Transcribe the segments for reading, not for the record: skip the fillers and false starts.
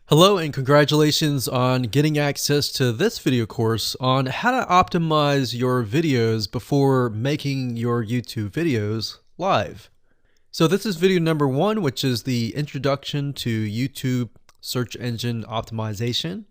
Hello and congratulations on getting access to this video course on how to optimize your videos before making your YouTube videos live. So this is video number 1, which is the introduction to YouTube search engine optimization.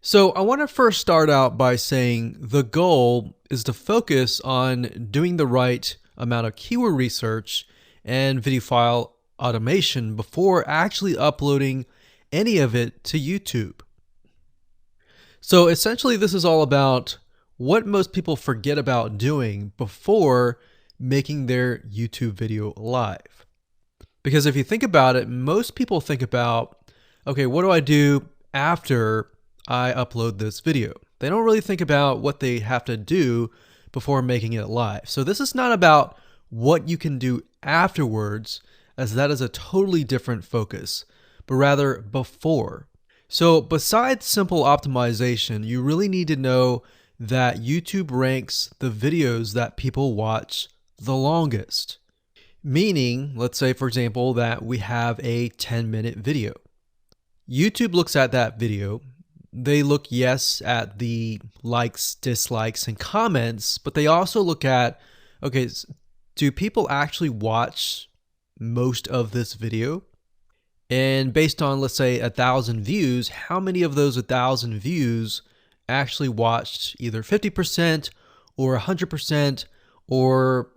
So I want to first start out by saying the goal is to focus on doing the right amount of keyword research and video file automation before actually uploading any of it to YouTube. So essentially this is all about what most people forget about doing before making their YouTube video live. Because if you think about it, most people think about, okay, what do I do after I upload this video? They don't really think about what they have to do before making it live. So this is not about what you can do afterwards, as that is a totally different focus, but rather before. So besides simple optimization, you really need to know that YouTube ranks the videos that people watch the longest. Meaning, let's say for example that we have a 10-minute video. YouTube looks at that video. They look, yes, at the likes, dislikes, and comments, but they also look at, okay, do people actually watch most of this video? And based on, let's say, 1,000 views, how many of those 1,000 views actually watched either 50% or 100%, or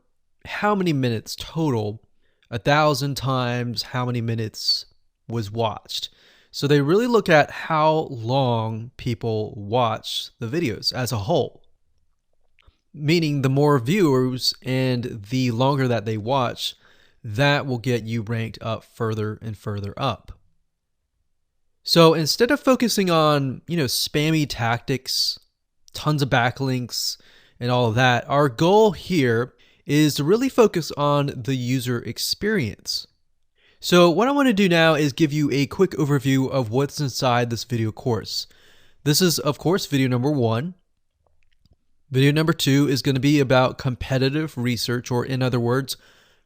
how many minutes total? 1,000 times how many minutes was watched. So they really look at how long people watch the videos as a whole. Meaning the more viewers and the longer that they watch, that will get you ranked up further and further up. So instead of focusing on, spammy tactics, tons of backlinks, and all of that, our goal here is to really focus on the user experience. So what I want to do now is give you a quick overview of what's inside this video course. This is, of course, video number 1. Video number 2 is going to be about competitive research, or in other words,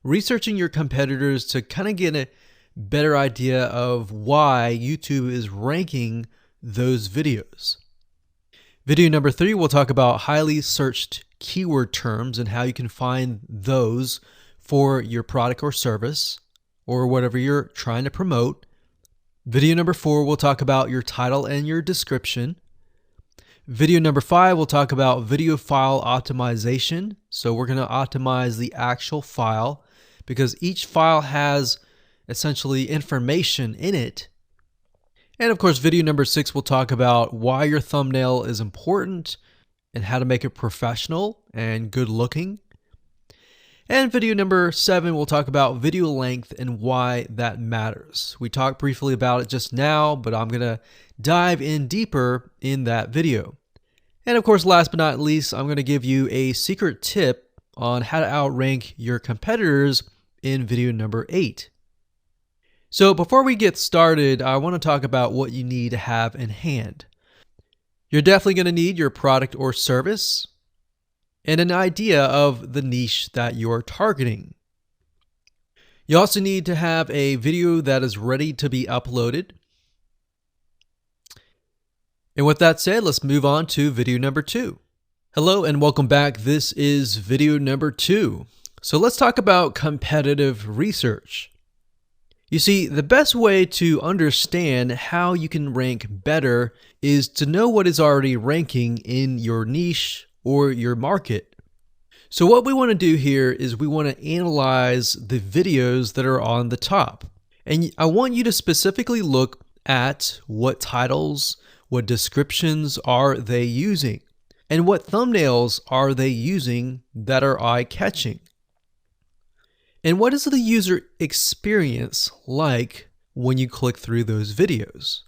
researching your competitors to kind of get a better idea of why YouTube is ranking those videos. Video number 3, we'll talk about highly searched keyword terms and how you can find those for your product or service or whatever you're trying to promote. Video number 4, we'll talk about your title and your description. Video number 5, we'll talk about video file optimization. So we're going to optimize the actual file, because each file has essentially information in it. And of course, video number 6 will talk about why your thumbnail is important and how to make it professional and good looking. And video number 7 will talk about video length and why that matters. We talked briefly about it just now, but I'm going to dive in deeper in that video. And of course, last but not least, I'm going to give you a secret tip on how to outrank your competitors in video number 8. So before we get started, I want to talk about what you need to have in hand. You're definitely going to need your product or service and an idea of the niche that you're targeting. You also need to have a video that is ready to be uploaded. And with that said, let's move on to video number 2. Hello and welcome back. This is video number 2. So let's talk about competitive research. You see, the best way to understand how you can rank better is to know what is already ranking in your niche or your market. So what we want to do here is we want to analyze the videos that are on the top. And I want you to specifically look at what titles, what descriptions are they using, and what thumbnails are they using that are eye-catching. And what is the user experience like when you click through those videos?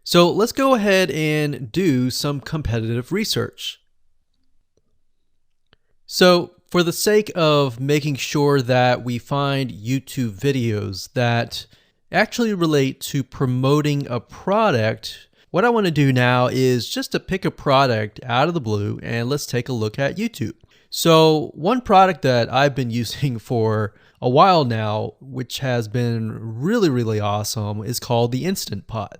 So let's go ahead and do some competitive research. So for the sake of making sure that we find YouTube videos that actually relate to promoting a product, what I want to do now is just to pick a product out of the blue and let's take a look at YouTube. So one product that I've been using for a while now, which has been really, really awesome, is called the Instant Pot.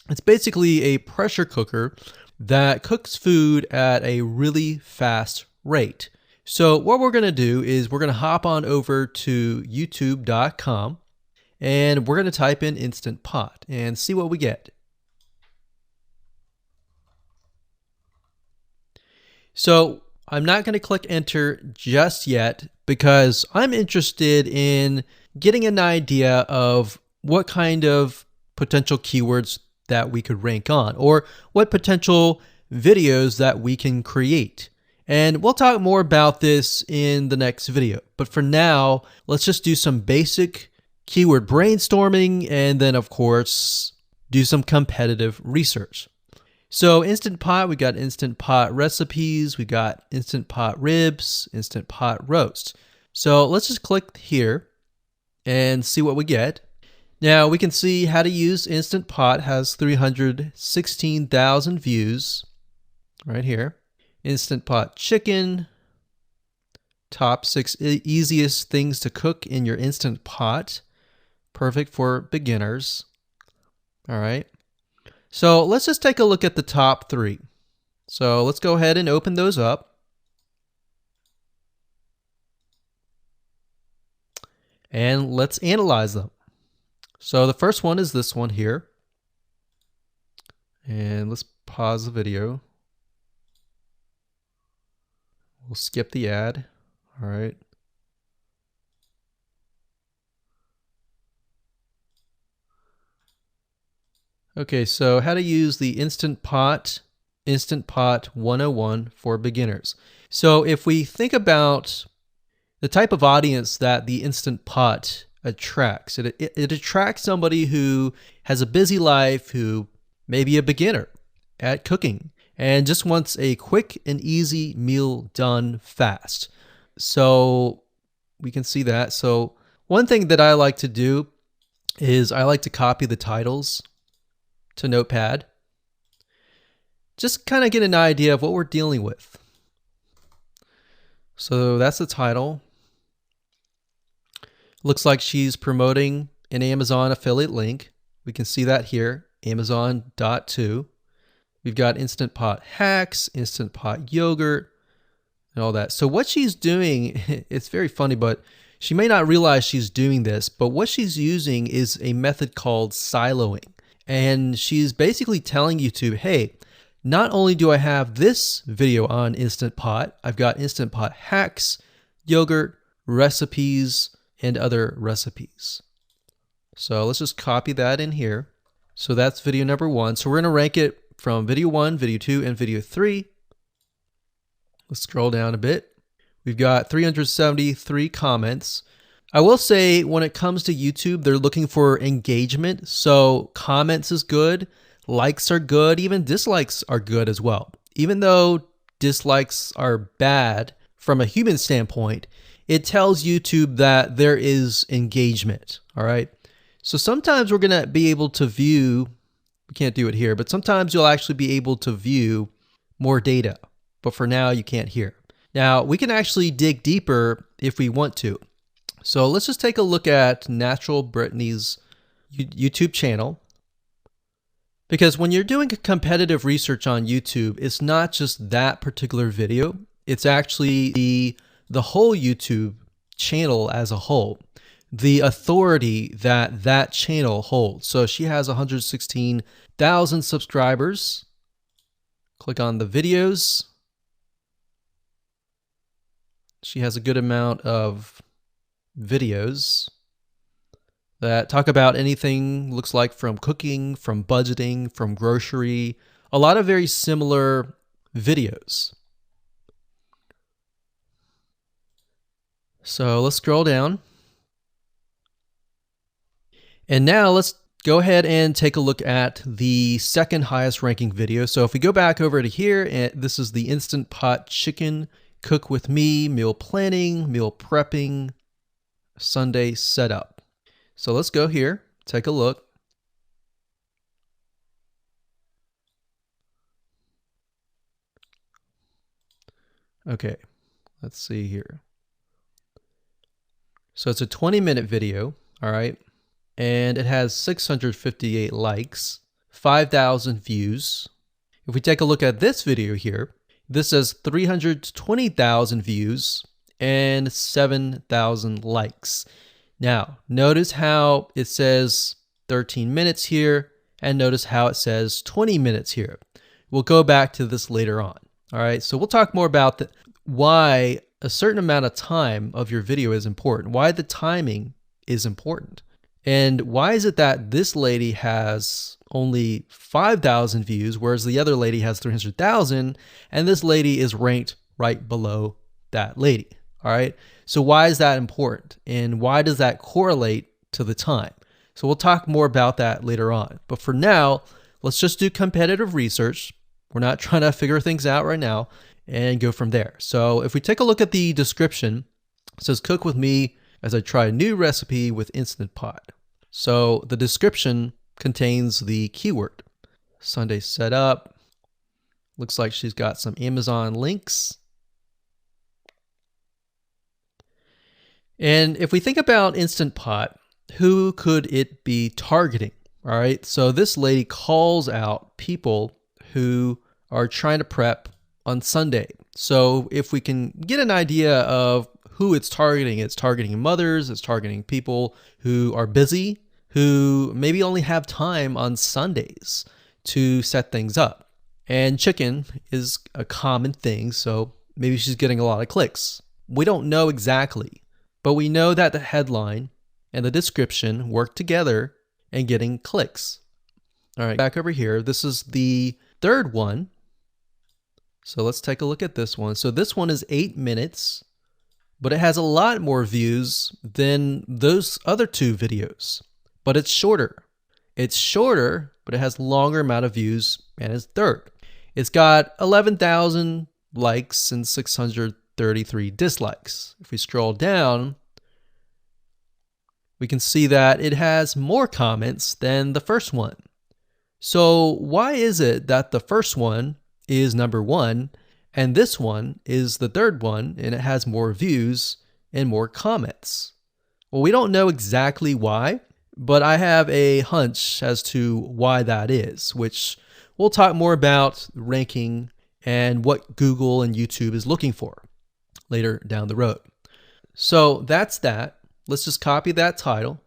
It's basically a pressure cooker that cooks food at a really fast rate. So what we're going to do is we're going to hop on over to youtube.com and we're going to type in Instant Pot and see what we get. So I'm not going to click enter just yet because I'm interested in getting an idea of what kind of potential keywords that we could rank on, or what potential videos that we can create. And we'll talk more about this in the next video. But for now, let's just do some basic keyword brainstorming and then, of course, do some competitive research. So Instant Pot, we got Instant Pot recipes, we got Instant Pot ribs, Instant Pot roast. So let's just click here and see what we get. Now we can see how to use Instant Pot has 316,000 views right here. Instant Pot chicken, top 6 easiest things to cook in your Instant Pot. Perfect for beginners. All right. So let's just take a look at the top 3. So let's go ahead and open those up. And let's analyze them. So the first one is this one here. And let's pause the video. We'll skip the ad. All right. Okay, so how to use the Instant Pot 101 for beginners. So if we think about the type of audience that the Instant Pot attracts, it attracts somebody who has a busy life, who may be a beginner at cooking and just wants a quick and easy meal done fast. So we can see that. So one thing that I like to do is I like to copy the titles to Notepad. Just kind of get an idea of what we're dealing with. So that's the title. Looks like she's promoting an Amazon affiliate link. We can see that here, Amazon.to. We've got Instant Pot hacks, Instant Pot yogurt, and all that. So what she's doing, it's very funny, but she may not realize she's doing this, but what she's using is a method called siloing. And she's basically telling YouTube, hey, not only do I have this video on Instant Pot, I've got Instant Pot hacks, yogurt, recipes, and other recipes. So let's just copy that in here. So that's video number 1. So we're going to rank it from video 1, video 2, and video 3. Let's scroll down a bit. We've got 373 comments. I will say when it comes to YouTube, they're looking for engagement. So comments is good, likes are good, even dislikes are good as well. Even though dislikes are bad from a human standpoint, it tells YouTube that there is engagement. All right. So sometimes we're going to be able to view, we can't do it here, but sometimes you'll actually be able to view more data. But for now, you can't hear. Now, we can actually dig deeper if we want to. So let's just take a look at Natural Brittany's YouTube channel. Because when you're doing competitive research on YouTube, it's not just that particular video. It's actually the whole YouTube channel as a whole. The authority that that channel holds. So she has 116,000 subscribers. Click on the videos. She has a good amount of videos that talk about anything, looks like from cooking, from budgeting, from grocery, a lot of very similar videos. So let's scroll down. And now let's go ahead and take a look at the second highest ranking video. So if we go back over to here, and this is the Instant Pot chicken, cook with me, meal planning, meal prepping, Sunday setup. So let's go here, take a look. Okay, let's see here. So it's a 20-minute video, all right? And it has 658 likes, 5,000 views. If we take a look at this video here, this has 320,000 views and 7,000 likes. Now, notice how it says 13 minutes here, and notice how it says 20 minutes here. We'll go back to this later on. All right, so we'll talk more about why a certain amount of time of your video is important, why the timing is important. And why is it that this lady has only 5,000 views, whereas the other lady has 300,000, and this lady is ranked right below that lady? All right. So why is that important? And why does that correlate to the time? So we'll talk more about that later on. But for now, let's just do competitive research. We're not trying to figure things out right now, and go from there. So if we take a look at the description, it says cook with me as I try a new recipe with Instant Pot. So the description contains the keyword. Sunday setup. Looks like she's got some Amazon links. And if we think about Instant Pot, who could it be targeting? All right, so this lady calls out people who are trying to prep on Sunday. So if we can get an idea of who it's targeting mothers, it's targeting people who are busy, who maybe only have time on Sundays to set things up. And chicken is a common thing, so maybe she's getting a lot of clicks. We don't know exactly, but we know that the headline and the description work together and getting clicks. All right, back over here, this is the third one. So let's take a look at this one. So this one is 8 minutes, but it has a lot more views than those other two videos, but it's shorter. It's shorter, but it has longer amount of views, and it's third. It's got 11,000 likes and 633 dislikes. If we scroll down, we can see that it has more comments than the first one. So why is it that the first one is number one and this one is the third one and it has more views and more comments? Well, we don't know exactly why, but I have a hunch as to why that is, which we'll talk more about ranking and what Google and YouTube is looking for later down the road. So that's that. Let's just copy that title.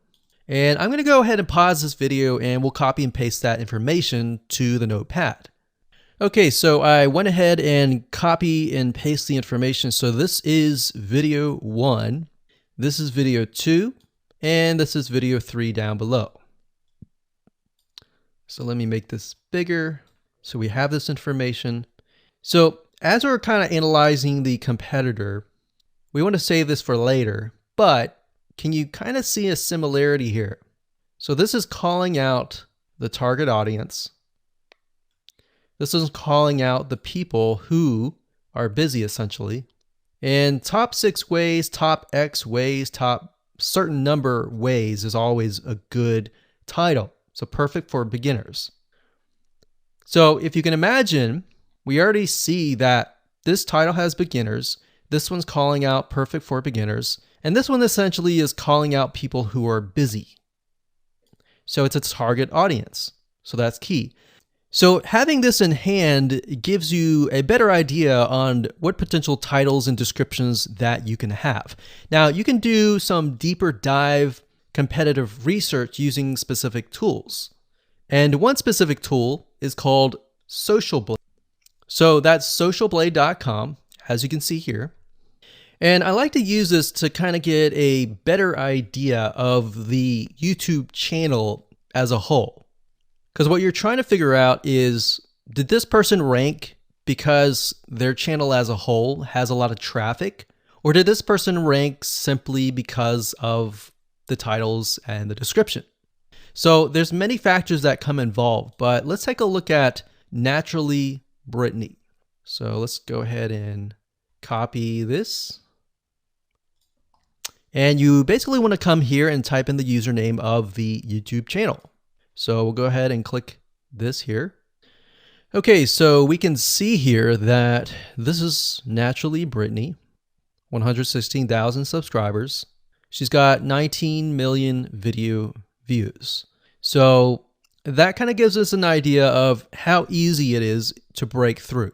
And I'm going to go ahead and pause this video and we'll copy and paste that information to the notepad. Okay, so I went ahead and copy and paste the information. So this is video 1, this is video 2, and this is video 3 down below. So let me make this bigger. So we have this information. So as we're kind of analyzing the competitor, we want to save this for later, but can you kind of see a similarity here? So this is calling out the target audience. This is calling out the people who are busy, essentially. And top 6 ways, top X ways, top certain number ways is always a good title. So perfect for beginners. So if you can imagine, we already see that this title has beginners. This one's calling out perfect for beginners. And this one essentially is calling out people who are busy. So it's a target audience. So that's key. So having this in hand gives you a better idea on what potential titles and descriptions that you can have. Now, you can do some deeper dive competitive research using specific tools. And one specific tool is called Social Blade. So that's socialblade.com, as you can see here. And I like to use this to kind of get a better idea of the YouTube channel as a whole. Because what you're trying to figure out is, did this person rank because their channel as a whole has a lot of traffic? Or did this person rank simply because of the titles and the description? So there's many factors that come involved, but let's take a look at Naturally Brittany. So let's go ahead and copy this. And you basically want to come here and type in the username of the YouTube channel. So we'll go ahead and click this here. Okay, so we can see here that this is Naturally Brittany, 116,000 subscribers. She's got 19 million video views. So that kind of gives us an idea of how easy it is to break through.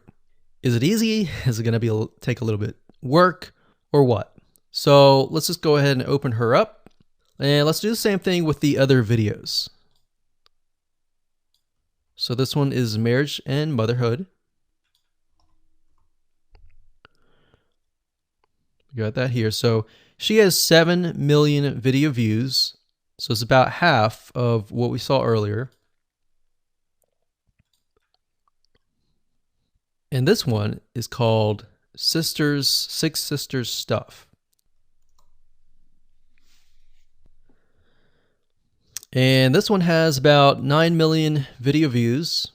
Is it easy? Is it going to take a little bit work or what? So let's just go ahead and open her up, and let's do the same thing with the other videos. So this one is marriage and motherhood. We got that here. So she has 7 million video views. So it's about half of what we saw earlier. And this one is called Six Sisters Stuff. And this one has about 9 million video views.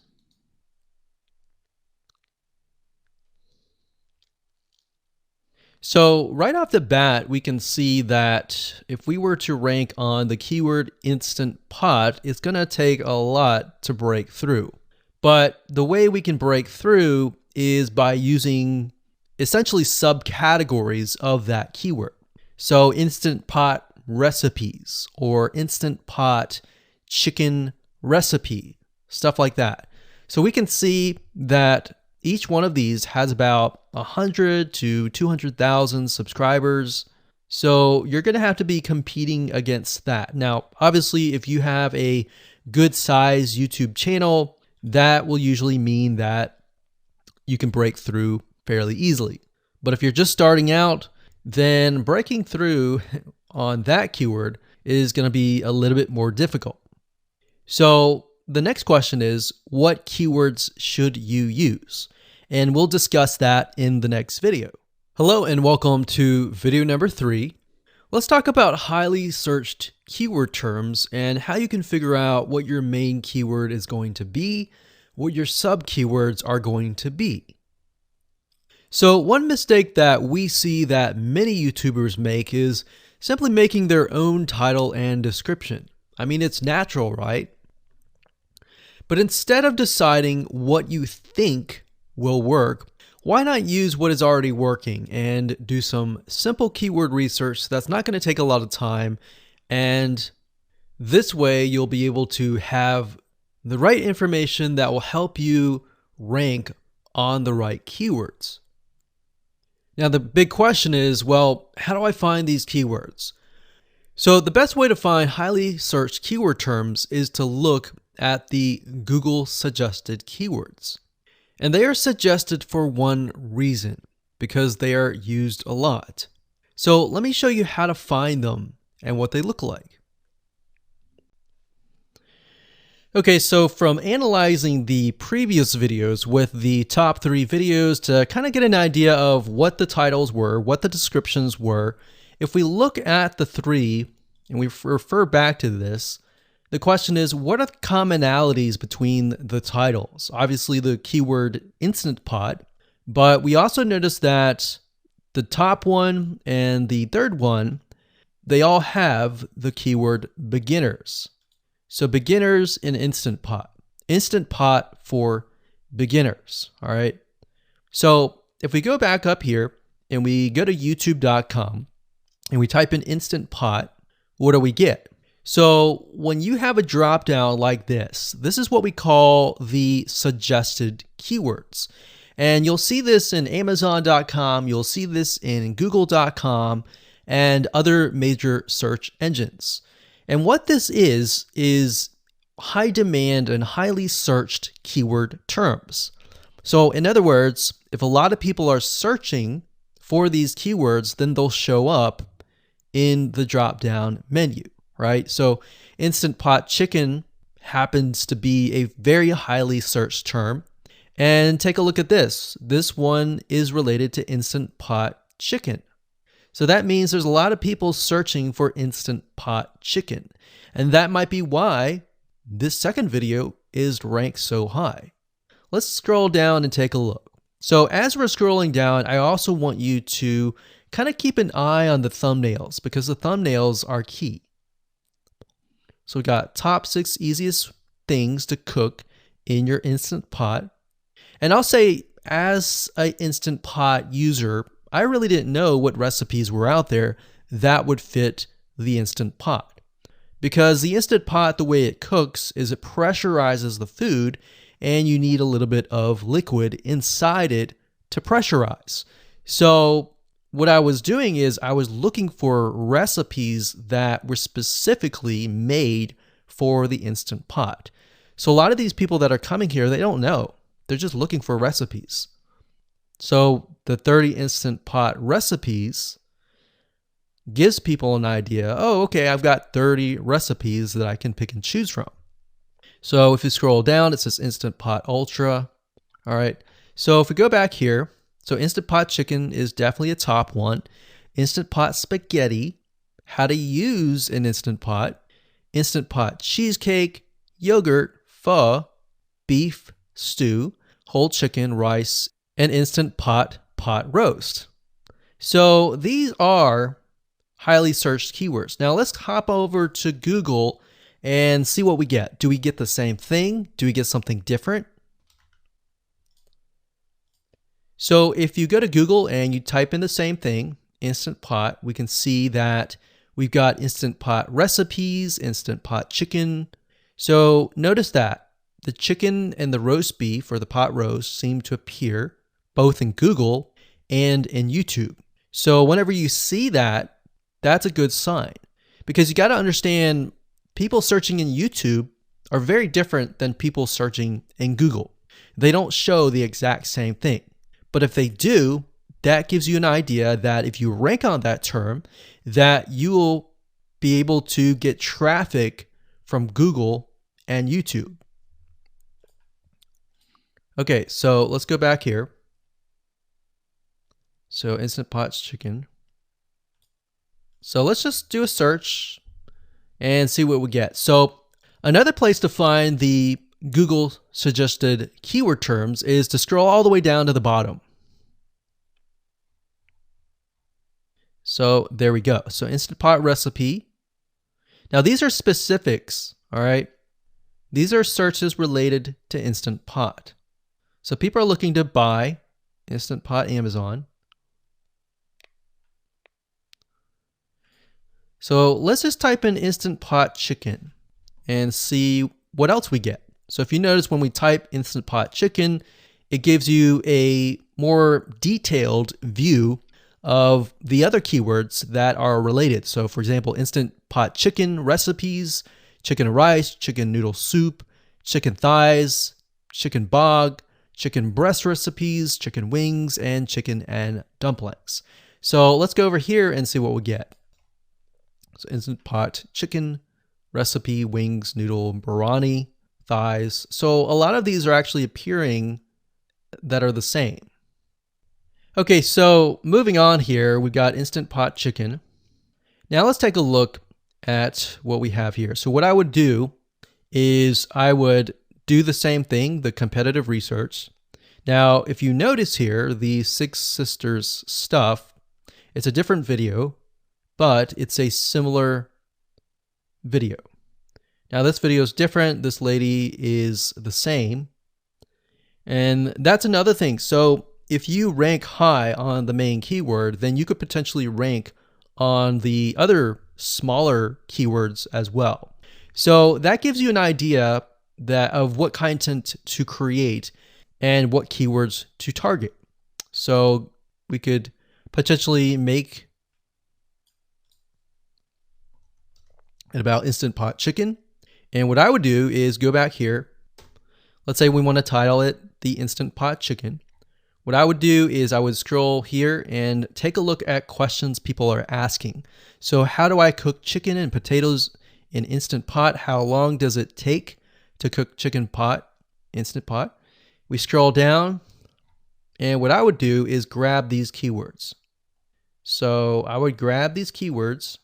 So right off the bat, we can see that if we were to rank on the keyword Instant Pot, it's going to take a lot to break through. But the way we can break through is by using essentially subcategories of that keyword. So Instant Pot recipes or Instant Pot chicken recipe, stuff like that. So we can see that each one of these has about 100 to 200,000 subscribers. So you're going to have to be competing against that. Now, obviously, if you have a good size YouTube channel, that will usually mean that you can break through fairly easily. But if you're just starting out, then breaking through on that keyword is going to be a little bit more difficult. So the next question is, what keywords should you use? And we'll discuss that in the next video. Hello and welcome to video number 3. Let's talk about highly searched keyword terms and how you can figure out what your main keyword is going to be, what your sub keywords are going to be. So one mistake that we see that many YouTubers make is simply making their own title and description. I mean, it's natural, right? But instead of deciding what you think will work, why not use what is already working and do some simple keyword research that's not going to take a lot of time, and this way you'll be able to have the right information that will help you rank on the right keywords. Now the big question is, well, how do I find these keywords? So the best way to find highly searched keyword terms is to look at the Google suggested keywords. And they are suggested for one reason, because they are used a lot. So let me show you how to find them and what they look like. Okay, so from analyzing the previous videos with the top 3 videos to kind of get an idea of what the titles were, what the descriptions were, if we look at the 3 and we refer back to this, the question is, what are the commonalities between the titles? Obviously the keyword Instant Pot, but we also notice that the top one and the third one, they all have the keyword beginners. So beginners in Instant Pot. Instant Pot for beginners, all right? So if we go back up here and we go to youtube.com and we type in Instant Pot, what do we get? So when you have a drop down like this is what we call the suggested keywords. And you'll see this in Amazon.com, you'll see this in Google.com and other major search engines. And what this is high demand and highly searched keyword terms. So in other words, if a lot of people are searching for these keywords, then they'll show up in the drop down menu. Right? So Instant Pot chicken happens to be a very highly searched term. And take a look at this. This one is related to Instant Pot chicken. So that means there's a lot of people searching for Instant Pot chicken. And that might be why this second video is ranked so high. Let's scroll down and take a look. So as we're scrolling down, I also want you to kind of keep an eye on the thumbnails because the thumbnails are key. So we got top 6 easiest things to cook in your Instant Pot. And I'll say, as an Instant Pot user, I really didn't know what recipes were out there that would fit the Instant Pot. Because the Instant Pot, the way it cooks is it pressurizes the food, and you need a little bit of liquid inside it to pressurize. So what I was doing is I was looking for recipes that were specifically made for the Instant Pot. So a lot of these people that are coming here, they don't know. They're just looking for recipes. So the 30 Instant Pot recipes gives people an idea. Oh, okay, I've got 30 recipes that I can pick and choose from. So if you scroll down, it says Instant Pot Ultra. All right. So if we go back here, so Instant Pot Chicken is definitely a top one. Instant Pot Spaghetti, how to use an Instant Pot. Instant Pot Cheesecake, Yogurt, Pho, Beef Stew, Whole Chicken, Rice, and Instant Pot Roast. So these are highly searched keywords. Now let's hop over to Google and see what we get. Do we get the same thing? Do we get something different? So if you go to Google and you type in the same thing, Instant Pot, we can see that we've got Instant Pot recipes, Instant Pot chicken. So notice that the chicken and the roast beef or the pot roast seem to appear both in Google and in YouTube. So whenever you see that, that's a good sign, because you got to understand people searching in YouTube are very different than people searching in Google. They don't show the exact same thing. But if they do, that gives you an idea that if you rank on that term, that you will be able to get traffic from Google and YouTube. Okay, so let's go back here. So Instant Pot Chicken. So let's just do a search and see what we get. So another place to find the Google suggested keyword terms is to scroll all the way down to the bottom. So there we go. So Instant Pot recipe. Now these are specifics, all right? These are searches related to Instant Pot. So people are looking to buy Instant Pot Amazon. So let's just type in Instant Pot Chicken and see what else we get. So if you notice, when we type Instant Pot Chicken, it gives you a more detailed view of the other keywords that are related. So for example, Instant Pot Chicken recipes, chicken rice, chicken noodle soup, chicken thighs, chicken bog, chicken breast recipes, chicken wings, and chicken and dumplings. So let's go over here and see what we get. So Instant Pot Chicken recipe, wings, noodle, biryani, thighs. So a lot of these are actually appearing that are the same. Okay, so moving on here, we've got Instant Pot Chicken. Now let's take a look at what we have here. So what I would do is I would do the same thing, the competitive research. Now, if you notice here, the Six Sisters stuff, it's a different video, but it's a similar video. Now this video is different. This lady is the same. And that's another thing. So if you rank high on the main keyword, then you could potentially rank on the other smaller keywords as well. So that gives you an idea of what content to create and what keywords to target. So we could potentially make it about Instant Pot Chicken. And what I would do is go back here. Let's say we want to title it the Instant Pot Chicken. What I would do is I would scroll here and take a look at questions people are asking. So how do I cook chicken and potatoes in Instant Pot? How long does it take to cook chicken pot, Instant Pot? We scroll down, and what I would do is grab these keywords. So I would grab these keywords.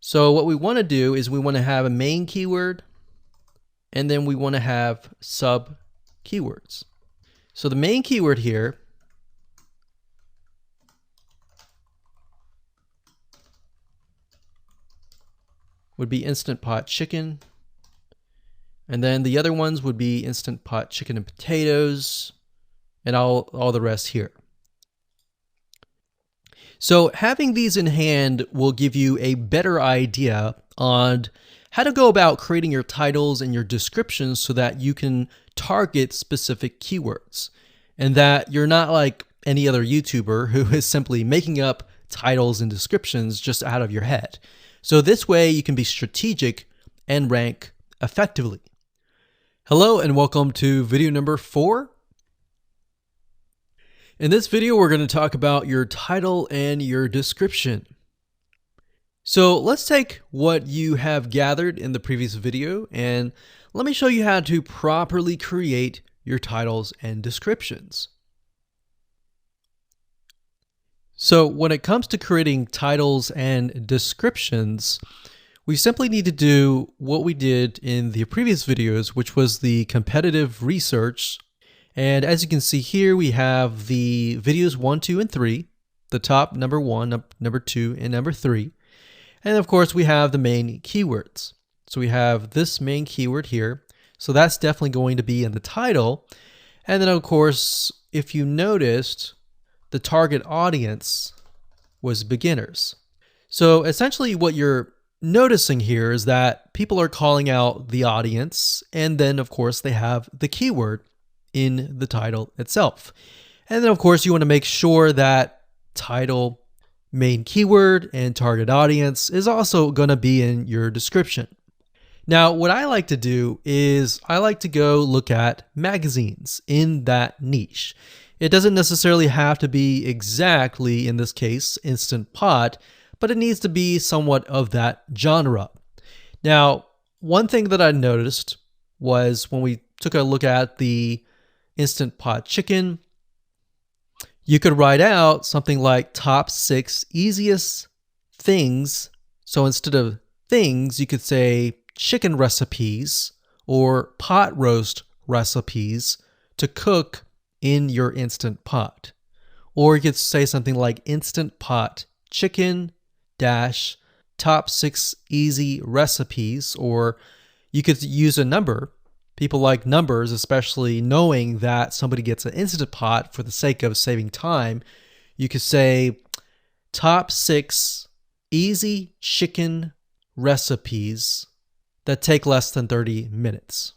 So what we want to do is we want to have a main keyword, and then we want to have sub keywords. So the main keyword here would be Instant Pot Chicken. And then the other ones would be Instant Pot Chicken and potatoes, and all the rest here. So having these in hand will give you a better idea on how to go about creating your titles and your descriptions so that you can target specific keywords, and that you're not like any other YouTuber who is simply making up titles and descriptions just out of your head. So this way you can be strategic and rank effectively. Hello and welcome to video number 4. In this video, we're going to talk about your title and your description. So let's take what you have gathered in the previous video and let me show you how to properly create your titles and descriptions. So when it comes to creating titles and descriptions, we simply need to do what we did in the previous videos, which was the competitive research. And as you can see here, we have the videos 1, 2, and 3, the top number 1, number 2, and number 3. And of course, we have the main keywords. So we have this main keyword here. So that's definitely going to be in the title. And then of course, if you noticed, the target audience was beginners. So essentially what you're noticing here is that people are calling out the audience, and then of course they have the keyword in the title itself. And then of course you want to make sure that title, main keyword, and target audience is also going to be in your description. Now what I like to do is I like to go look at magazines in that niche. It doesn't necessarily have to be exactly, in this case, Instant Pot, but it needs to be somewhat of that genre. Now, one thing that I noticed was when we took a look at the Instant Pot chicken, you could write out something like top 6 easiest things. So instead of things, you could say chicken recipes or pot roast recipes to cook in your Instant Pot. Or you could say something like Instant Pot chicken dash top 6 easy recipes, or you could use a number. People like numbers, especially knowing that somebody gets an Instant Pot for the sake of saving time. You could say top 6 easy chicken recipes that take less than 30 minutes.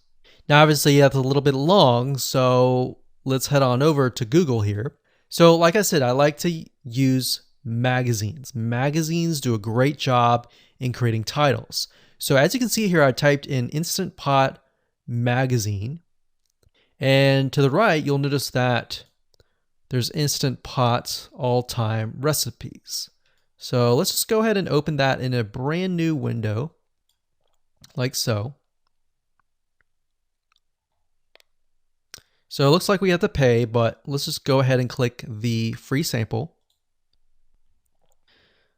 Now, obviously that's a little bit long, so let's head on over to Google here. So like I said, I like to use magazines. Magazines do a great job in creating titles. So as you can see here, I typed in Instant Pot magazine, and to the right, you'll notice that there's Instant Pot all-time recipes. So let's just go ahead and open that in a brand new window, like so. So it looks like we have to pay, but let's just go ahead and click the free sample.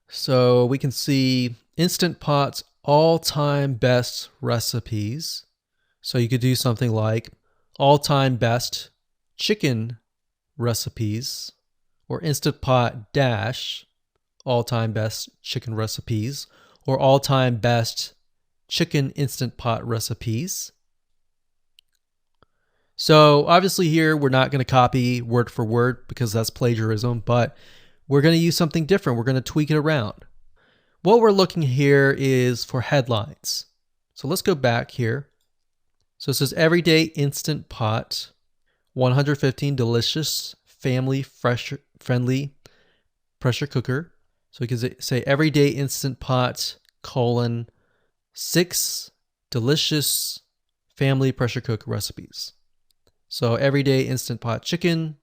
So we can see Instant Pot's all-time best recipes. So you could do something like all-time best chicken recipes, or Instant Pot dash all-time best chicken recipes, or all-time best chicken Instant Pot recipes. So obviously here we're not going to copy word for word because that's plagiarism, but we're going to use something different. We're going to tweak it around. What we're looking here is for headlines. So let's go back here. So it says everyday Instant Pot, 115 delicious, family friendly pressure cooker. So we can say everyday Instant Pot, colon, 6 delicious family pressure cook recipes. So everyday Instant Pot chicken,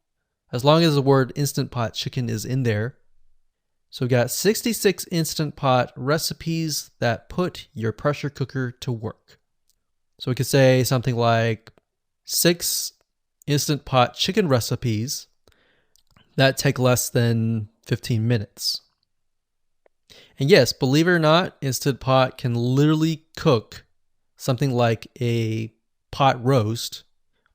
as long as the word Instant Pot chicken is in there. So we got 66 Instant Pot recipes that put your pressure cooker to work. So we could say something like 6 Instant Pot chicken recipes that take less than 15 minutes. And yes, believe it or not, Instant Pot can literally cook something like a pot roast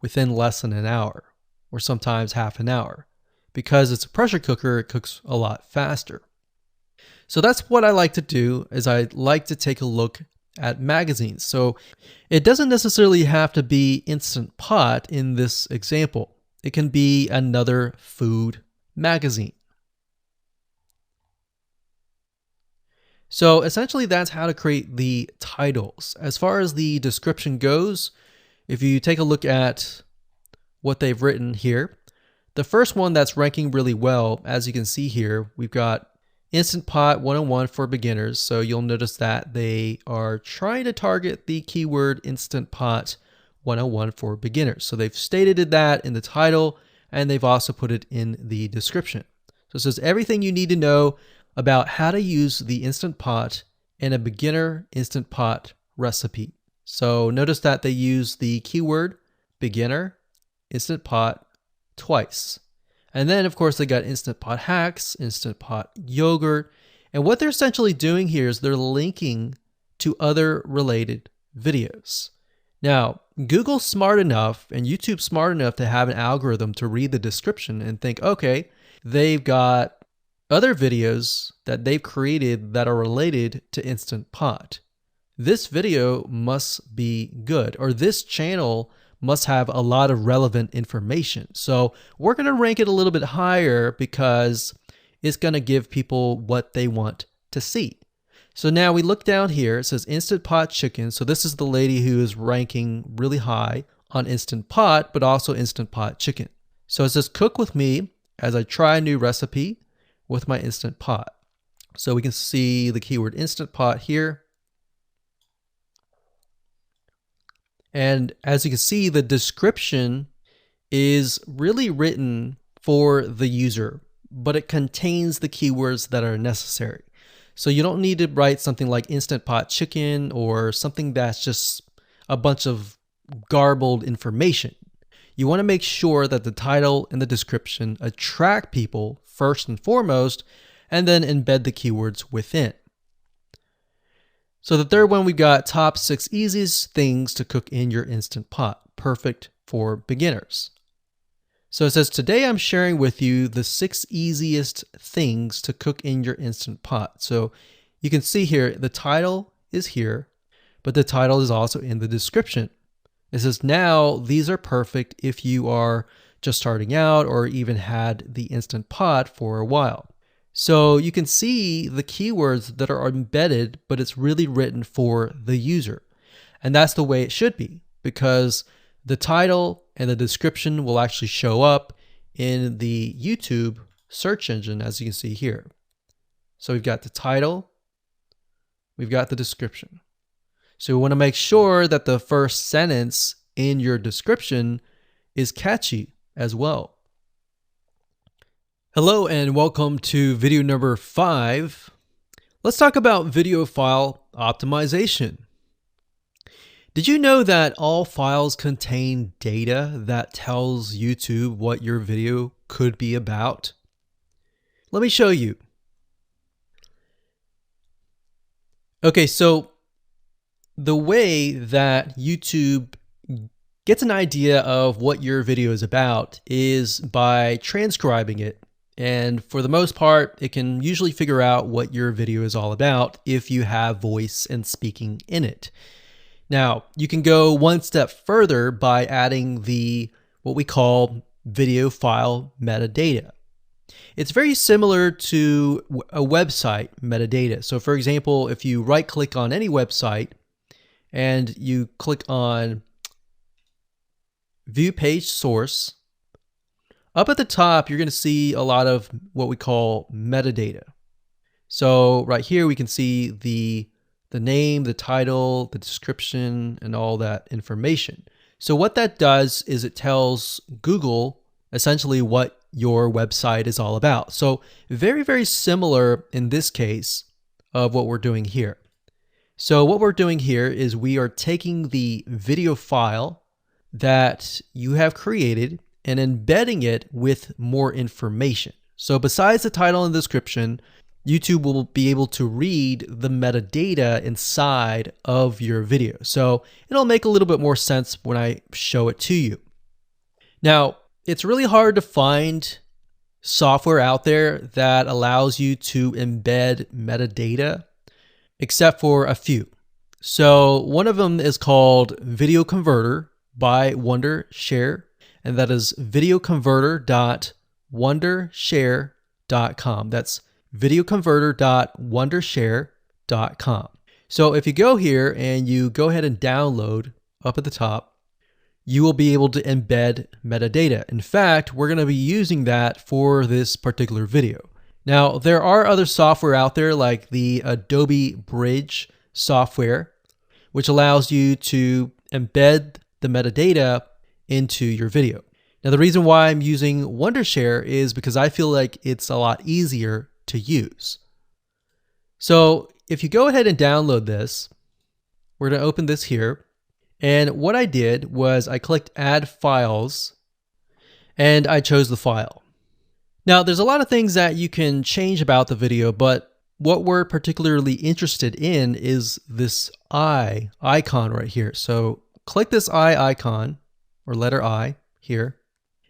within less than an hour, or sometimes half an hour. Because it's a pressure cooker, it cooks a lot faster. So that's what I like to do, is I like to take a look at magazines. So it doesn't necessarily have to be Instant Pot in this example. It can be another food magazine. So essentially that's how to create the titles. As far as the description goes, if you take a look at what they've written here, the first one that's ranking really well, as you can see here, we've got Instant Pot 101 for beginners. So you'll notice that they are trying to target the keyword Instant Pot 101 for beginners. So they've stated that in the title, and they've also put it in the description. So it says everything you need to know about how to use the Instant Pot in a beginner Instant Pot recipe. So notice that they use the keyword beginner Instant Pot twice. And then of course they got Instant Pot hacks, Instant Pot yogurt. And what they're essentially doing here is they're linking to other related videos. Now, Google's smart enough and YouTube's smart enough to have an algorithm to read the description and think, okay, they've got other videos that they've created that are related to Instant Pot. This video must be good, or this channel must have a lot of relevant information. So we're going to rank it a little bit higher because it's going to give people what they want to see. So now we look down here, it says Instant Pot Chicken. So this is the lady who is ranking really high on Instant Pot, but also Instant Pot Chicken. So it says cook with me as I try a new recipe with my Instant Pot. So we can see the keyword Instant Pot here. And as you can see, the description is really written for the user, but it contains the keywords that are necessary. So you don't need to write something like Instant Pot Chicken or something that's just a bunch of garbled information. You want to make sure that the title and the description attract people first and foremost, and then embed the keywords within. So the third one, we got top 6 easiest things to cook in your Instant Pot, perfect for beginners. So it says, today I'm sharing with you the 6 easiest things to cook in your Instant Pot. So you can see here, the title is here, but the title is also in the description. It says, now these are perfect if you are just starting out or even had the Instant Pot for a while. So you can see the keywords that are embedded, but it's really written for the user. And that's the way it should be, because the title and the description will actually show up in the YouTube search engine, as you can see here. So we've got the title, we've got the description. So we want to make sure that the first sentence in your description is catchy as well. Hello and welcome to video number 5. Let's talk about video file optimization. Did you know that all files contain data that tells YouTube what your video could be about? Let me show you. Okay, so the way that YouTube gets an idea of what your video is about is by transcribing it. And for the most part, it can usually figure out what your video is all about if you have voice and speaking in it. Now, you can go one step further by adding what we call video file metadata. It's very similar to a website metadata. So for example, if you right click on any website and you click on View Page Source, up at the top, you're going to see a lot of what we call metadata. So right here, we can see the name, the title, the description, and all that information. So what that does is it tells Google essentially what your website is all about. So very, very similar in this case of what we're doing here. So what we're doing here is we are taking the video file that you have created and embedding it with more information. So besides the title and description, YouTube will be able to read the metadata inside of your video. So it'll make a little bit more sense when I show it to you. Now, it's really hard to find software out there that allows you to embed metadata, except for a few. So one of them is called Video Converter by Wondershare. and that is videoconverter.wondershare.com. That's videoconverter.wondershare.com. So if you go here and you go ahead and download up at the top, you will be able to embed metadata. In fact, we're going to be using that for this particular video. Now, there are other software out there like the Adobe Bridge software, which allows you to embed the metadata into your video. Now, the reason why I'm using Wondershare is because I feel like it's a lot easier to use. So if you go ahead and download this, we're going to open this here. And what I did was I clicked Add Files, and I chose the file. Now, there's a lot of things that you can change about the video, but what we're particularly interested in is this I icon right here. So click this I icon, or letter I here,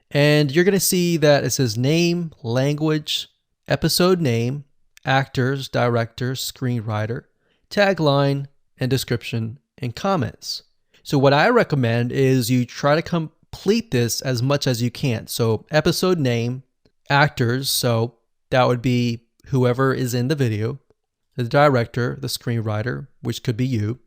and you're going to see that it says name, language, episode name, actors, director, screenwriter, tagline, and description, and comments. So what I recommend is you try to complete this as much as you can. So episode name, actors, so that would be whoever is in the video, the director, the screenwriter, which could be you,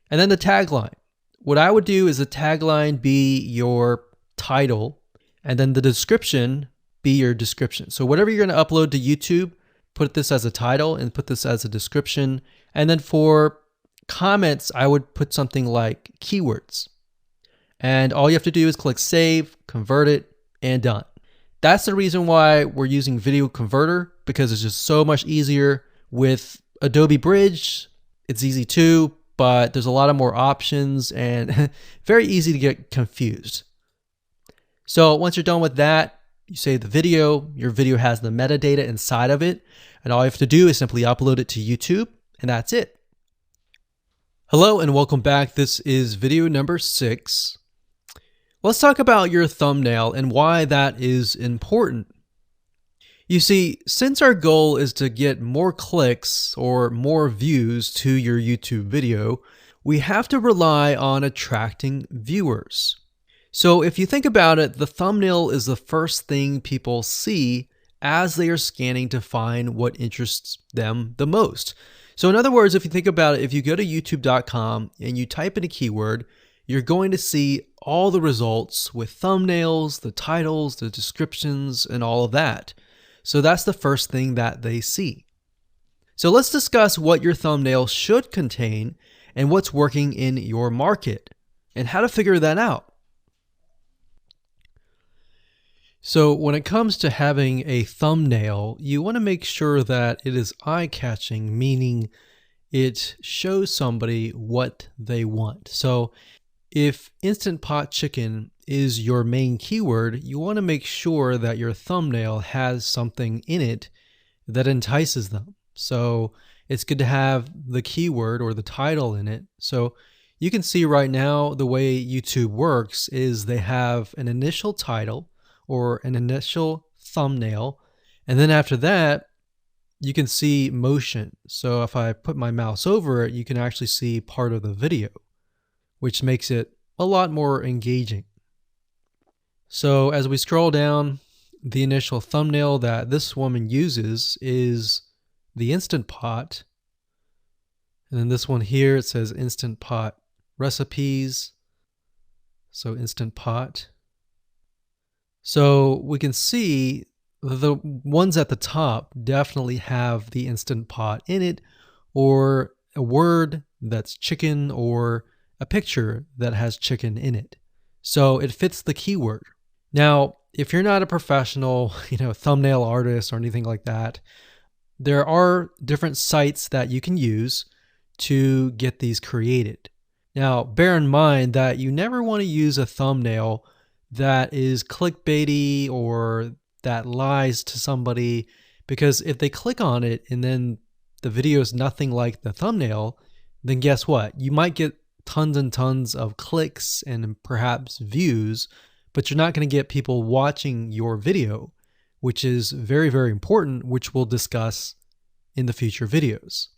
and then the tagline. What I would do is the tagline be your title, and then the description be your description. So whatever you're going to upload to YouTube, put this as a title and put this as a description. And then for comments, I would put something like keywords. And all you have to do is click save, convert it, and done. That's the reason why we're using Video Converter, because it's just so much easier. With Adobe Bridge, it's easy too, but there's a lot of more options and very easy to get confused. So once you're done with that, you save the video. Your video has the metadata inside of it, and all you have to do is simply upload it to YouTube, and that's it. Hello and welcome back. This is video number 6. Let's talk about your thumbnail and why that is important. You see, since our goal is to get more clicks or more views to your YouTube video, we have to rely on attracting viewers. So if you think about it, the thumbnail is the first thing people see as they are scanning to find what interests them the most. So in other words, if you think about it, if you go to youtube.com and you type in a keyword, you're going to see all the results with thumbnails, the titles, the descriptions, and all of that. So that's the first thing that they see. So let's discuss what your thumbnail should contain and what's working in your market and how to figure that out. So when it comes to having a thumbnail, you want to make sure that it is eye-catching, meaning it shows somebody what they want. So if Instant Pot Chicken is your main keyword, you want to make sure that your thumbnail has something in it that entices them. So it's good to have the keyword or the title in it. So you can see right now the way YouTube works is they have an initial title or an initial thumbnail, and then after that you can see motion. So if I put my mouse over it, you can actually see part of the video, which makes it a lot more engaging. So as we scroll down, the initial thumbnail that this woman uses is the Instant Pot. And then this one here, it says Instant Pot recipes. So Instant Pot. So we can see the ones at the top definitely have the Instant Pot in it, or a word that's chicken, or a picture that has chicken in it. So it fits the keyword. Now, if you're not a professional, thumbnail artist or anything like that, there are different sites that you can use to get these created. Now, bear in mind that you never want to use a thumbnail that is clickbaity or that lies to somebody, because if they click on it and then the video is nothing like the thumbnail, then guess what? You might get tons and tons of clicks and perhaps views, but you're not going to get people watching your video, which is very, very important, which we'll discuss in the future videos.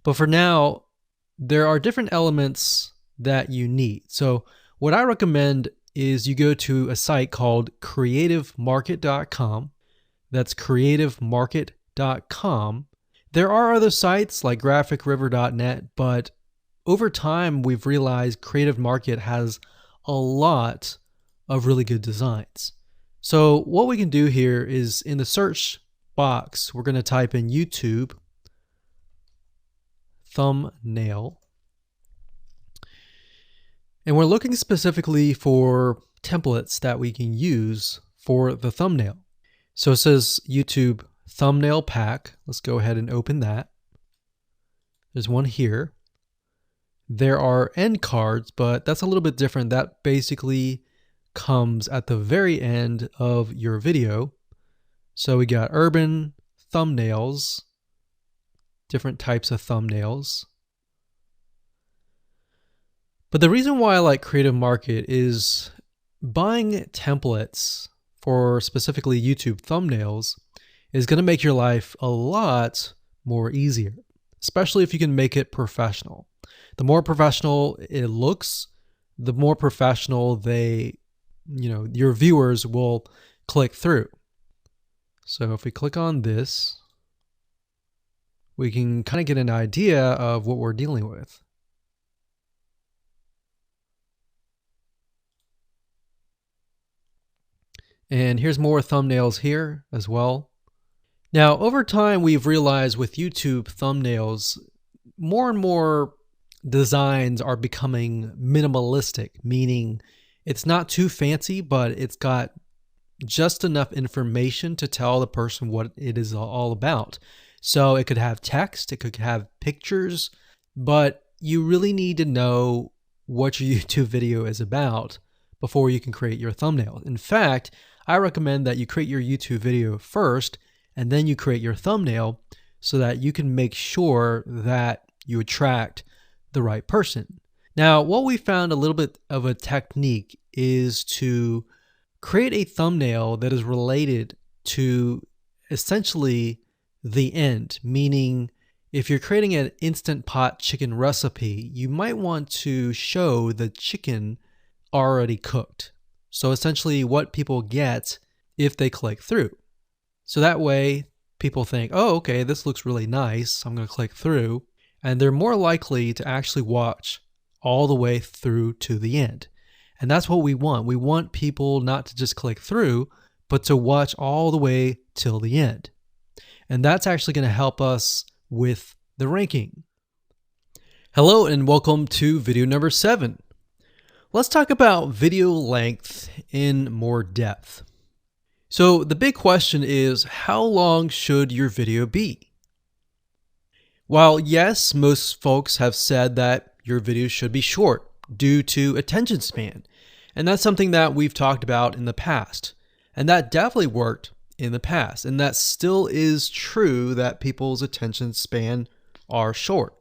But for now, there are different elements that you need. So what I recommend is you go to a site called creativemarket.com. That's creativemarket.com. There are other sites like graphicriver.net, but over time we've realized Creative Market has a lot of really good designs. So what we can do here is in the search box, we're going to type in YouTube thumbnail. And we're looking specifically for templates that we can use for the thumbnail. So it says YouTube thumbnail pack. Let's go ahead and open that. There's one here. There are end cards, but that's a little bit different. That basically comes at the very end of your video. So we got urban thumbnails, different types of thumbnails. But the reason why I like Creative Market is buying templates for specifically YouTube thumbnails is going to make your life a lot more easier, especially if you can make it professional. The more professional it looks, the more professional your viewers will click through. So if we click on this, we can kind of get an idea of what we're dealing with. And here's more thumbnails here as well. Now, over time, we've realized with YouTube thumbnails, more and more designs are becoming minimalistic, meaning it's not too fancy, but it's got just enough information to tell the person what it is all about. So it could have text, it could have pictures, but you really need to know what your YouTube video is about before you can create your thumbnail. In fact, I recommend that you create your YouTube video first and then you create your thumbnail so that you can make sure that you attract the right person. Now, what we found a little bit of a technique is to create a thumbnail that is related to essentially the end, meaning if you're creating an Instant Pot chicken recipe, you might want to show the chicken already cooked. So essentially what people get if they click through. So that way people think, oh, okay, this looks really nice. I'm going to click through. And they're more likely to actually watch all the way through to the end. And that's what we want. We want people not to just click through, but to watch all the way till the end. And that's actually going to help us with the ranking. Hello and welcome to video number 7. Let's talk about video length in more depth. So the big question is, how long should your video be? While yes, most folks have said that your video should be short due to attention span, and that's something that we've talked about in the past, and that definitely worked in the past, and that still is true that people's attention span are short.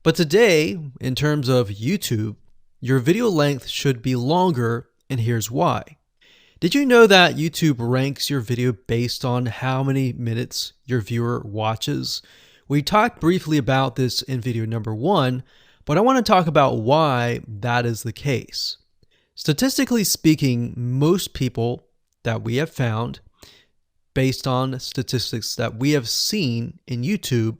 But today, in terms of YouTube, your video length should be longer, and here's why. Did you know that YouTube ranks your video based on how many minutes your viewer watches? We talked briefly about this in video number 1, but I want to talk about why that is the case. Statistically speaking, most people that we have found, based on statistics that we have seen in YouTube,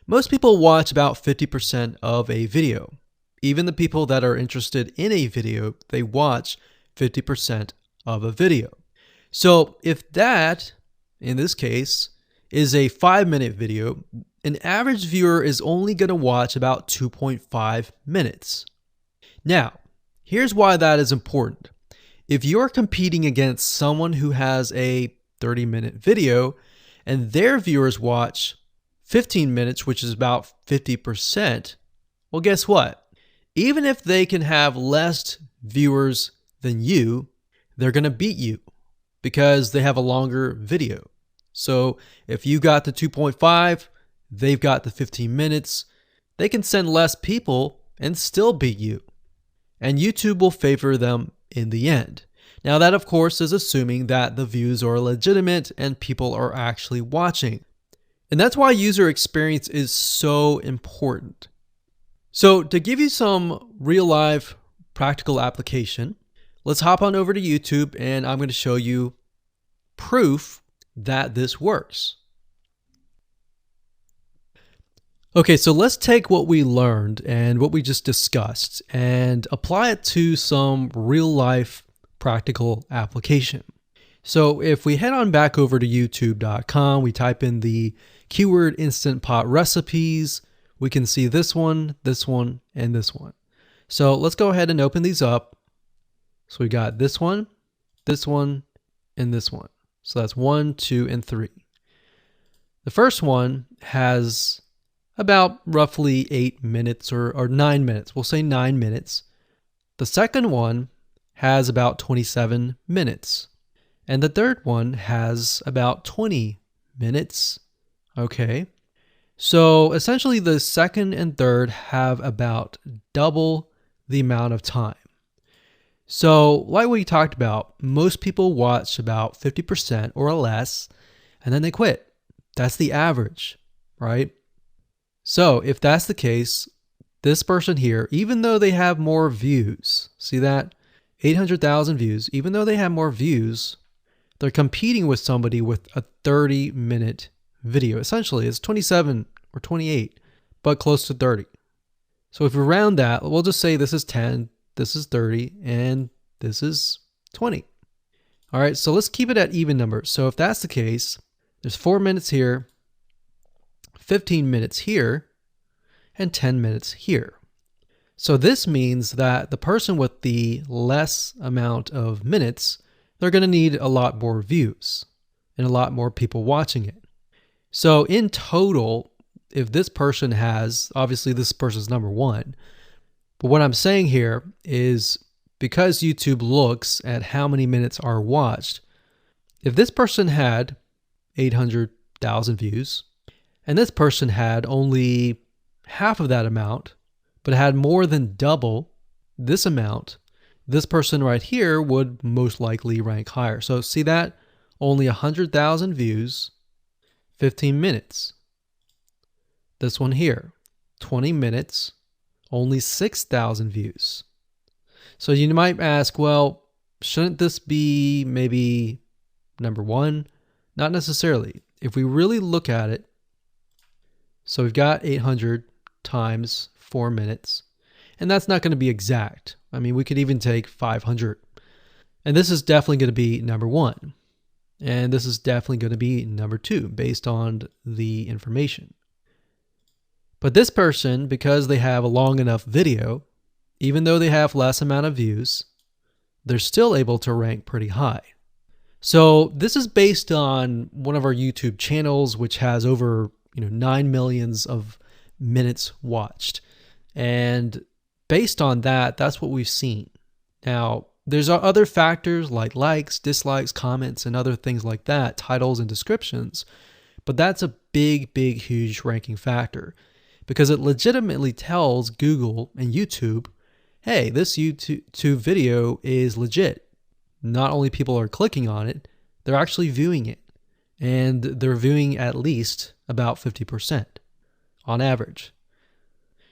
most people watch about 50% of a video. Even the people that are interested in a video, they watch 50% of a video. So if that, in this case, is a 5-minute video, an average viewer is only going to watch about 2.5 minutes. Now, here's why that is important. If you're competing against someone who has a 30-minute video and their viewers watch 15 minutes, which is about 50%, well, guess what? Even if they can have less viewers than you, they're going to beat you because they have a longer video. So if you got the 2.5, they've got the 15 minutes, they can send less people and still beat you. And YouTube will favor them in the end. Now that, of course, is assuming that the views are legitimate and people are actually watching. And that's why user experience is so important. So to give you some real life practical application, Let's hop on over to YouTube and I'm going to show you proof that this works. Okay, so let's take what we learned and what we just discussed and apply it to some real life practical application. So if we head on back over to youtube.com, we type in the keyword Instant Pot recipes, we can see this one, and this one. So let's go ahead and open these up. So we got this one, and this one. So that's 1, 2, and 3. The first one has about roughly 8 minutes or 9 minutes. We'll say 9 minutes. The second one has about 27 minutes. And the third one has about 20 minutes. Okay. So essentially the second and third have about double the amount of time. So like we talked about, most people watch about 50% or less, and then they quit. That's the average, right? So if that's the case, this person here, even though they have more views, see that? 800,000 views, even though they have more views, they're competing with somebody with a 30-minute video. Essentially, it's 27 or 28, but close to 30. So if we round that, we'll just say this is 10, this is 30, and this is 20. All right, so let's keep it at even numbers. So if that's the case, there's 4 minutes here, 15 minutes here, and 10 minutes here. So this means that the person with the less amount of minutes, they're going to need a lot more views and a lot more people watching it. So in total, if this person has, obviously this person's number one, but what I'm saying here is because YouTube looks at how many minutes are watched, if this person had 800,000 views and this person had only half of that amount, but had more than double this amount, this person right here would most likely rank higher. So see that? Only 100,000 views, 15 minutes. This one here, 20 minutes, only 6,000 views. So you might ask, well, shouldn't this be maybe number one? Not necessarily. If we really look at it, so we've got 800 times 4 minutes, and that's not going to be exact. I mean, we could even take 500. And this is definitely going to be number one. And this is definitely going to be number two based on the information. But this person, because they have a long enough video, even though they have less amount of views, they're still able to rank pretty high. So this is based on one of our YouTube channels, which has over 9 million of minutes watched. And based on that, that's what we've seen. Now, there's other factors like likes, dislikes, comments, and other things like that, titles and descriptions, but that's a big, huge ranking factor because it legitimately tells Google and YouTube, hey, this YouTube video is legit. Not only people are clicking on it, they're actually viewing it, and they're viewing at least about 50% on average.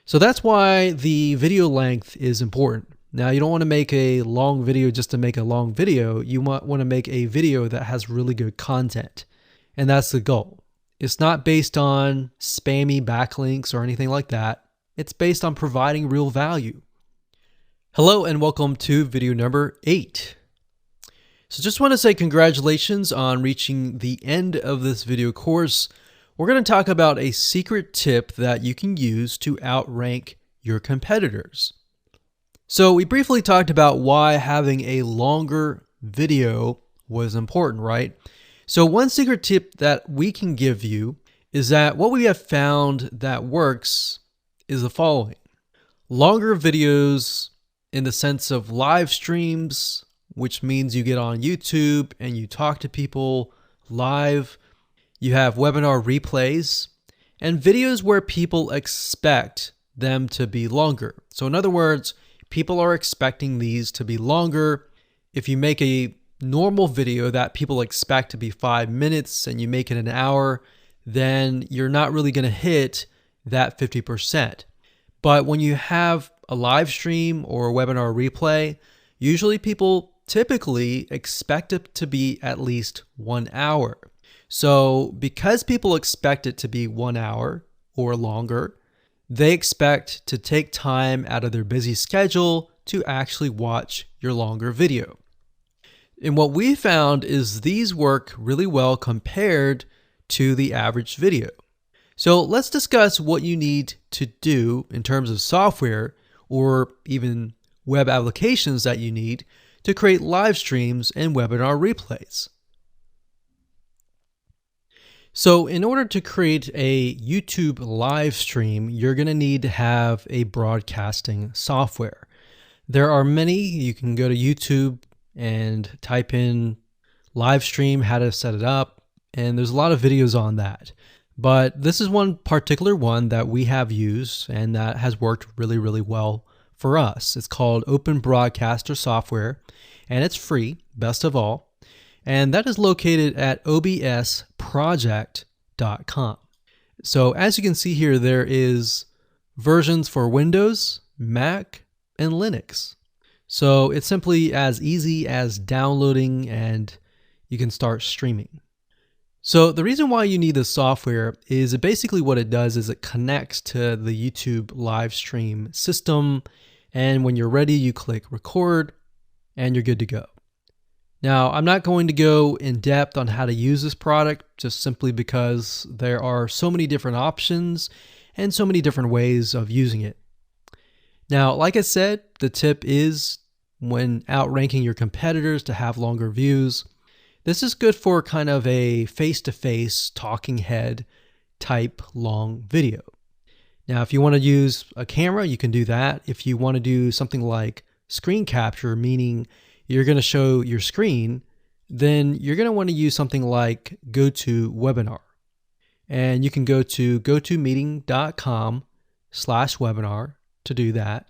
So that's why the video length is important. Now, you don't want to make a long video just to make a long video. You want to make a video that has really good content. And that's the goal. It's not based on spammy backlinks or anything like that. It's based on providing real value. Hello and welcome to video number 8. So just want to say congratulations on reaching the end of this video course. We're going to talk about a secret tip that you can use to outrank your competitors. So we briefly talked about why having a longer video was important, right? So one secret tip that we can give you is that what we have found that works is the following. Longer videos in the sense of live streams, which means you get on YouTube and you talk to people live. You have webinar replays and videos where people expect them to be longer. So in other words, people are expecting these to be longer. If you make a normal video that people expect to be 5 minutes and you make it an hour, then you're not really going to hit that 50%. But when you have a live stream or a webinar replay, Usually people typically expect it to be at least 1 hour. So because people expect it to be 1 hour or longer, they expect to take time out of their busy schedule to actually watch your longer video. And what we found is these work really well compared to the average video. So let's discuss what you need to do in terms of software or even web applications that you need to create live streams and webinar replays. So in order to create a YouTube live stream, you're going to need to have a broadcasting software. There are many. You can go to YouTube and type in live stream, how to set it up, and there's a lot of videos on that. But this is one particular one that we have used and that has worked really, really well for us. It's called Open Broadcaster Software, and it's free, best of all. And that is located at obsproject.com. So as you can see here, there is versions for Windows, Mac, and Linux. So it's simply as easy as downloading and you can start streaming. So the reason why you need this software is basically what it does is it connects to the YouTube live stream system. And when you're ready, you click record and you're good to go. Now, I'm not going to go in depth on how to use this product just simply because there are so many different options and so many different ways of using it. Now, like I said, the tip is when outranking your competitors to have longer views. This is good for kind of a face-to-face talking head type long video. Now, if you want to use a camera, you can do that. If you want to do something like screen capture, meaning you're going to show your screen, then you're going to want to use something like GoToWebinar. And you can go to gotomeeting.com/webinar to do that.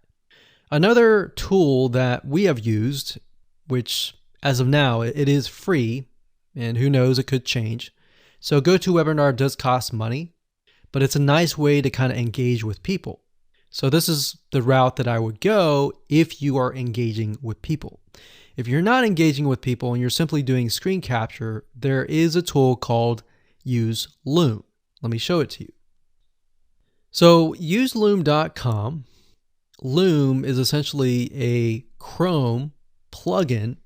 Another tool that we have used, which as of now, it is free, and who knows, it could change. So GoToWebinar does cost money, but it's a nice way to kind of engage with people. So this is the route that I would go if you are engaging with people. If you're not engaging with people and you're simply doing screen capture, there is a tool called Use Loom. Let me show it to you. So useloom.com. Loom is essentially a Chrome plugin.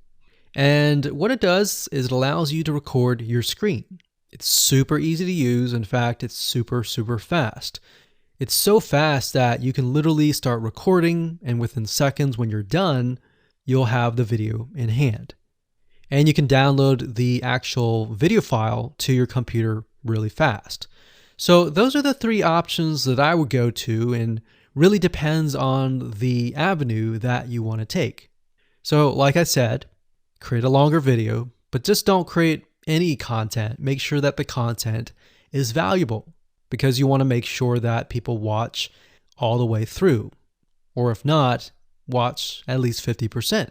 And what it does is it allows you to record your screen. It's super easy to use. In fact, it's super, super fast. It's so fast that you can literally start recording, and within seconds when you're done, you'll have the video in hand. And you can download the actual video file to your computer really fast. So those are the three options that I would go to, and really depends on the avenue that you want to take. So like I said, create a longer video, but just don't create any content. Make sure that the content is valuable because you want to make sure that people watch all the way through. Or if not, watch at least 50%.